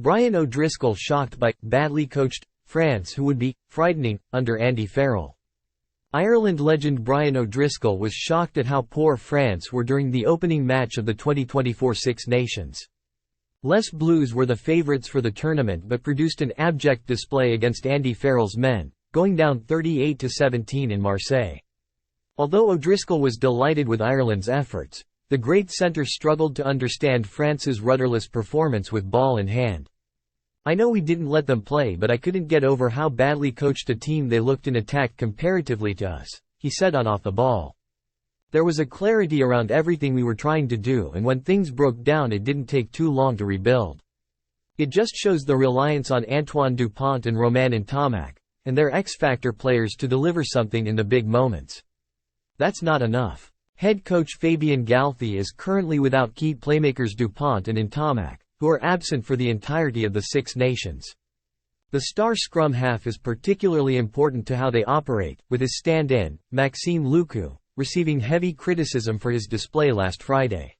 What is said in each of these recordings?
Brian O'Driscoll shocked by badly coached France, who would be frightening under Andy Farrell. Ireland legend Brian O'Driscoll was shocked at how poor France were during the opening match of the 2024 Six Nations. Les Blues were the favourites for the tournament but produced an abject display against Andy Farrell's men, going down 38-17 in Marseille. Although O'Driscoll was delighted with Ireland's efforts, the great centre struggled to understand France's rudderless performance with ball in hand. "I know we didn't let them play, but I couldn't get over how badly coached a team they looked in attack comparatively to us," he said on Off the Ball. "There was a clarity around everything we were trying to do, and when things broke down it didn't take too long to rebuild. It just shows the reliance on Antoine Dupont and Romain Ntamack, and their X-factor players to deliver something in the big moments. That's not enough." Head coach Fabien Galthy is currently without key playmakers Dupont and Ntamack, who are absent for the entirety of the Six Nations. The star scrum half is particularly important to how they operate, with his stand-in, Maxime Lucu, receiving heavy criticism for his display last Friday.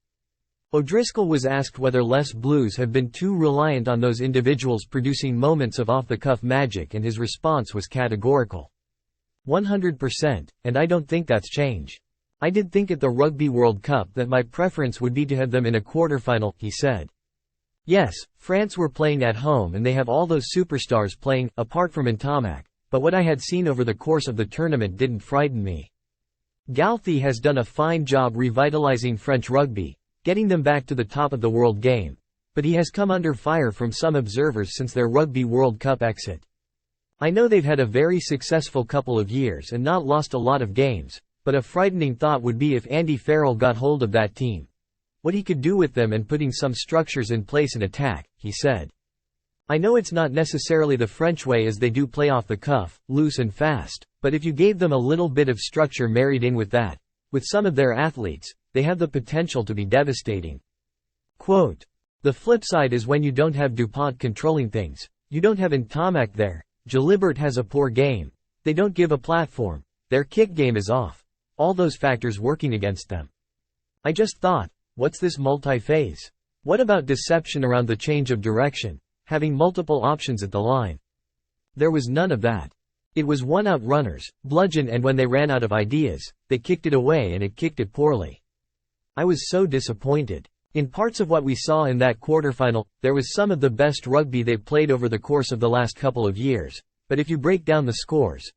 O'Driscoll was asked whether Les Blues have been too reliant on those individuals producing moments of off-the-cuff magic, and his response was categorical. 100%, and I don't think that's change. I did think at the Rugby World Cup that my preference would be to have them in a quarterfinal, he said. Yes, France were playing at home and they have all those superstars playing, apart from Ntamack, but what I had seen over the course of the tournament didn't frighten me. Galthy has done a fine job revitalizing French rugby, getting them back to the top of the world game, but he has come under fire from some observers since their Rugby World Cup exit. I know they've had a very successful couple of years and not lost a lot of games, but a frightening thought would be if Andy Farrell got hold of that team. What he could do with them and putting some structures in place in attack, he said. I know it's not necessarily the French way as they do play off the cuff, loose and fast, but if you gave them a little bit of structure married in with that, with some of their athletes, they have the potential to be devastating. Quote, "The flip side is when you don't have Dupont controlling things, you don't have Ntamack there, Jalibert has a poor game, they don't give a platform, their kick game is off. All those factors working against them. I just thought, what's this multi-phase? What about deception around the change of direction, having multiple options at the line? There was none of that. It was one-out runners, bludgeon, and when they ran out of ideas, they kicked it away and it kicked it poorly. I was so disappointed. In parts of what we saw in that quarterfinal, there was some of the best rugby they've played over the course of the last couple of years, but if you break down the scores,